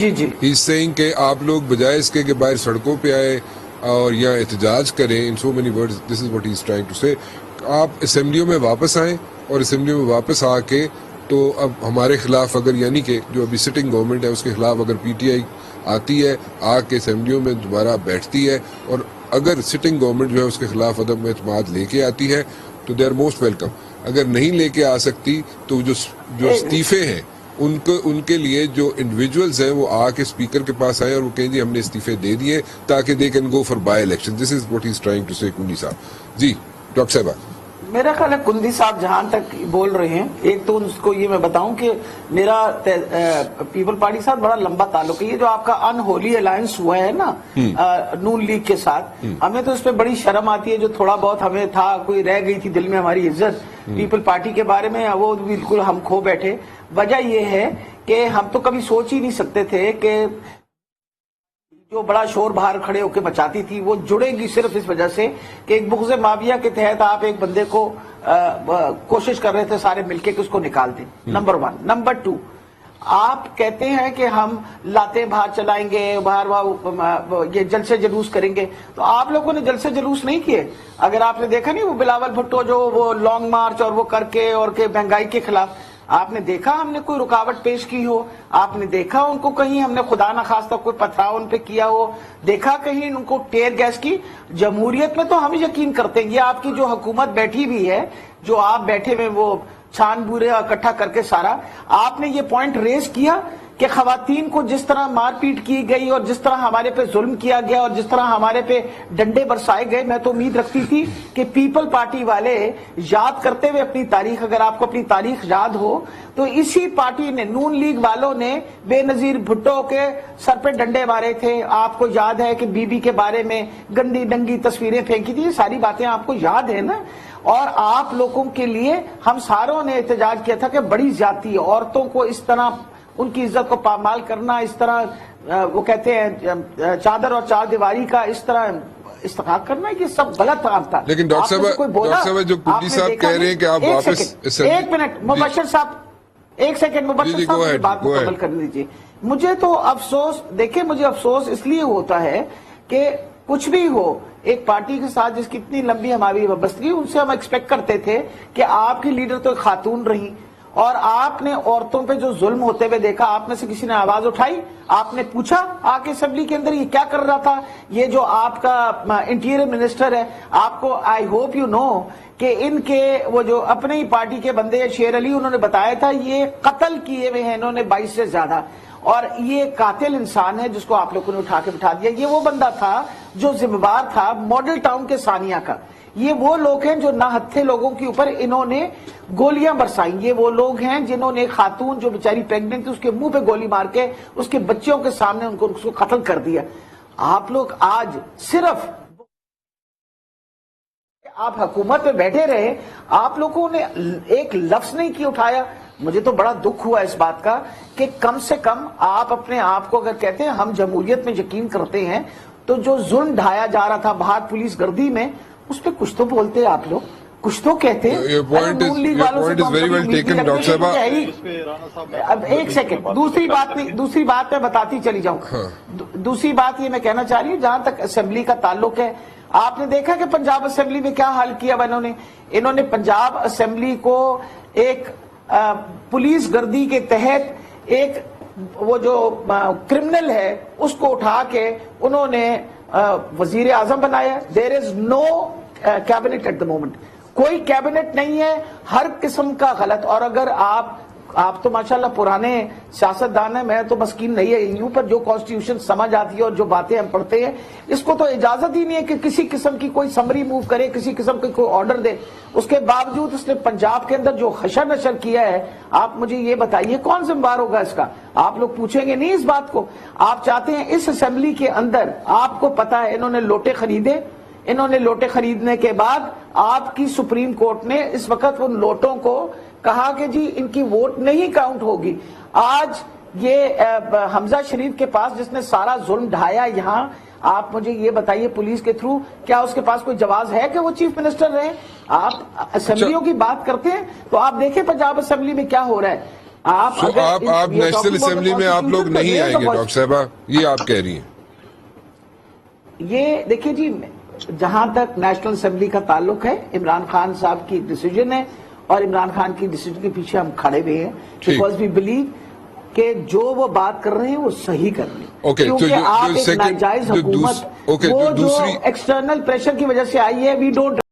He's saying کہ آپ لوگ بجائے اس کے کہ باہر سڑکوں پہ آئے اور یا احتجاج کریں, in so many words this is what he's trying to say, آپ اسمبلیوں میں واپس آئیں اور اسمبلیوں میں واپس آ کے تو اب ہمارے خلاف اگر یعنی کہ جو ابھی سٹنگ گورنمنٹ ہے اس کے خلاف اگر پی ٹی آئی آتی ہے آ کے اسمبلیوں میں دوبارہ بیٹھتی ہے اور اگر سٹنگ گورنمنٹ جو ہے اس کے خلاف عدم اعتماد لے کے آتی ہے تو دے آر موسٹ ویلکم. اگر نہیں لے کے آ سکتی تو جو استعفے ہیں ان کے لیے جو انڈیویجولز ہیں وہ آ کے اسپیکر کے پاس آئے اور وہ کہیں جی ہم نے استعفے دے دیے تاکہ they can go for by election. This is what he is trying to say Kundi صاحب. جی ڈاکٹر صاحبہ, میرا خیال ہے کندی صاحب جہاں تک بول رہے ہیں, ایک تو اس کو یہ میں بتاؤں کہ میرا پیپل پارٹی کے ساتھ بڑا لمبا تعلق ہے. یہ جو آپ کا ان ہولی الائنس ہوا ہے نا نون لیگ کے ساتھ, ہمیں تو اس پہ بڑی شرم آتی ہے. جو تھوڑا بہت ہمیں تھا, کوئی رہ گئی تھی دل میں ہماری عزت پیپل پارٹی کے بارے میں, وہ بالکل ہم کھو بیٹھے. وجہ یہ ہے کہ ہم تو کبھی سوچ ہی نہیں سکتے تھے کہ جو بڑا شور باہر کھڑے ہو کے مچاتی تھی وہ جڑے گی صرف اس وجہ سے کہ ایک بغض مافیا کے تحت آپ ایک بندے کو کوشش کر رہے تھے سارے مل کے کہ اس کو نکال دیں. نمبر 1. نمبر 2, آپ کہتے ہیں کہ ہم لاتے باہر چلائیں گے, باہر یہ جلسے جلوس کریں گے, تو آپ لوگوں نے جلسے جلوس نہیں کیے. اگر آپ نے دیکھا نہیں وہ بلاول بھٹو جو وہ لانگ مارچ اور وہ کر کے اور کہ مہنگائی کے خلاف, آپ نے دیکھا ہم نے کوئی رکاوٹ پیش کی ہو؟ آپ نے دیکھا ان کو کہیں ہم نے خدا نہ خواستہ کوئی پتھراؤ ان پہ کیا ہو؟ دیکھا کہیں ان کو ٹیئر گیس کی؟ جمہوریت میں تو ہم یقین کرتے ہیں. یہ آپ کی جو حکومت بیٹھی ہوئی ہے, جو آپ بیٹھے ہوئے وہ چھان بورے اکٹھا کر کے سارا, آپ نے یہ پوائنٹ ریز کیا کہ خواتین کو جس طرح مار پیٹ کی گئی اور جس طرح ہمارے پہ ظلم کیا گیا اور جس طرح ہمارے پہ ڈنڈے برسائے گئے, میں تو امید رکھتی تھی کہ پیپل پارٹی والے یاد کرتے ہوئے اپنی تاریخ, اگر آپ کو اپنی تاریخ یاد ہو تو اسی پارٹی نے, نون لیگ والوں نے بے نظیر بھٹو کے سر پہ ڈنڈے مارے تھے. آپ کو یاد ہے کہ بی بی کے بارے میں گندی ڈنگی تصویریں پھینکی تھی. یہ ساری باتیں آپ کو یاد ہے نا. اور آپ لوگوں کے لیے ہم ساروں نے احتجاج کیا تھا کہ بڑی زیادتی, عورتوں کو اس طرح ان کی عزت کو پامال کرنا, اس طرح وہ کہتے ہیں چادر اور چار دیواری کا اس طرح استحقاق کرنا, یہ سب غلط کام تھا. لیکن ڈاکٹر صاحب جو کنڈی صاحب کہہ رہے ہیں کہ آپ واپس, ایک منٹ مبشر صاحب, ایک سیکنڈ مبشر صاحب مجھے بات مکمل کرنے دیجیے. مجھے تو افسوس, دیکھیں مجھے افسوس اس لیے ہوتا ہے کہ کچھ بھی ہو, ایک پارٹی کے ساتھ جس کی اتنی لمبی ہماری وابستگی, ان سے ہم ایکسپیکٹ کرتے تھے کہ آپ کی لیڈر تو ایک خاتون رہی اور آپ نے عورتوں پہ جو ظلم ہوتے ہوئے دیکھا, آپ میں سے کسی نے آواز اٹھائی, آپ نے پوچھا آ کے اسمبلی کے اندر یہ کیا کر رہا تھا. یہ جو آپ کا انٹیریئر منسٹر ہے, آپ کو آئی ہوپ یو نو کہ ان کے وہ جو اپنے ہی پارٹی کے بندے شیر علی, انہوں نے بتایا تھا یہ قتل کیے ہوئے ہیں انہوں نے 22 سے زیادہ, اور یہ قاتل انسان ہے جس کو آپ لوگوں نے اٹھا کے بٹھا دیا. یہ وہ بندہ تھا جو ذمہ دار تھا ماڈل ٹاؤن کے ثانیہ کا. یہ وہ لوگ ہیں جو نہ ہتھے لوگوں کے اوپر انہوں نے گولیاں برسائیں. یہ وہ لوگ ہیں جنہوں نے خاتون جو بیچاری پریگننٹ تھی اس کے منہ پہ گولی مار کے اس کے بچوں کے سامنے اس کو قتل کر دیا. آپ لوگ آج صرف آپ حکومت میں بیٹھے رہے, آپ لوگوں نے ایک لفظ نہیں کی اٹھایا. مجھے تو بڑا دکھ ہوا اس بات کا کہ کم سے کم آپ اپنے آپ کو اگر کہتے ہیں ہم جمہوریت میں یقین کرتے ہیں, تو جو ظلم ڈھایا جا رہا تھا باہر پولیس گردی میں, اس پہ کچھ تو بولتے آپ لوگ, کچھ تو کہتے. اب ایک سیکنڈ, دوسری بات میں بتاتی چلی جاؤں. دوسری بات یہ میں کہنا چاہ رہی ہوں جہاں تک اسمبلی کا تعلق ہے, آپ نے دیکھا کہ پنجاب اسمبلی میں کیا حال کیا انہوں نے پنجاب اسمبلی کو ایک پولیس گردی کے تحت ایک وہ جو کرمنل ہے اس کو اٹھا کے انہوں نے وزیر اعظم بنایا. دیر از نو کیبنٹ ایٹ دا مومنٹ, کوئی کیبنٹ نہیں ہے, ہر قسم کا غلط. اور اگر آپ تو ماشاءاللہ پرانے سیاستدان ہیں, میں تو مسکین نہیں ہے, پر جو کانسٹیٹیوشن سمجھ آتی ہے اور جو باتیں ہم پڑھتے ہیں, اس کو تو اجازت ہی نہیں ہے کہ کسی قسم کی کوئی سمری موو کرے, کسی قسم کی کوئی آرڈر دے. اس کے باوجود اس نے پنجاب کے اندر جو حشر نشر کیا ہے, آپ مجھے یہ بتائیے کون ذمہ دار ہوگا اس کا؟ آپ لوگ پوچھیں گے نہیں اس بات کو؟ آپ چاہتے ہیں اس اسمبلی کے اندر, آپ کو پتا ہے انہوں نے لوٹے خریدے, انہوں نے لوٹے خریدنے کے بعد آپ کی سپریم کورٹ نے اس وقت ان لوٹوں کو کہا کہ جی ان کی ووٹ نہیں کاؤنٹ ہوگی. آج یہ حمزہ شریف کے پاس جس نے سارا ظلم ڈھایا یہاں, آپ مجھے یہ بتائیے پولیس کے تھرو کیا اس کے پاس کوئی جواز ہے کہ وہ چیف منسٹر رہے؟ آپ اسمبلیوں کی بات کرتے ہیں تو آپ دیکھیں پنجاب اسمبلی میں کیا ہو رہا ہے. آپ So, آپ نیشنل اسمبلی میں آپ لوگ نہیں آئیں گے ڈاکٹر صاحبہ، یہ آپ کہہ رہی ہیں؟ یہ دیکھیں جی، جہاں تک نیشنل اسمبلی کا تعلق ہے، عمران خان صاحب کی ڈیسیجن ہے، اور عمران خان کی ڈیسیجن کے پیچھے ہم کھڑے ہوئے ہیں، بیکاز وی بلیو کہ جو وہ بات کر رہے ہیں وہ صحیح کر رہے ہیں، کیونکہ آپ ایک ناجائز حکومت وہ جو ایکسٹرنل پریشر کی وجہ سے آئی ہے، وی ڈونٹ